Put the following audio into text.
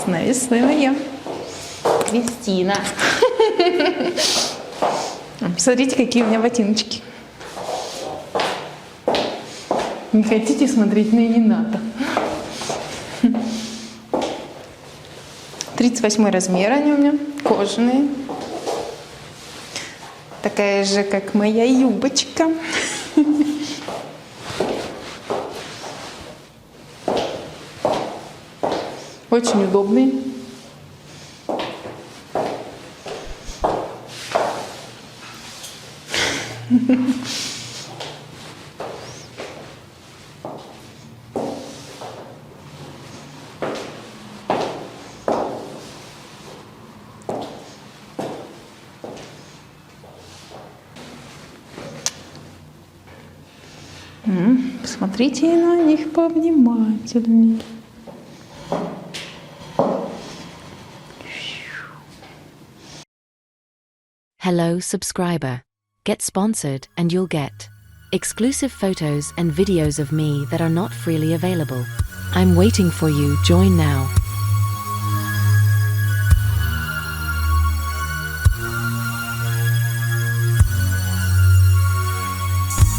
Навесной моя. Кристина. Посмотрите, какие у меня ботиночки. Не хотите смотреть, но и не надо. 38 размер они у меня, кожаные. Такая же, как моя юбочка. Очень удобные. Посмотрите на них повнимательнее. Hello, subscriber. Get sponsored and you'll get exclusive photos and videos of me that are not freely available. I'm waiting for you. Join now.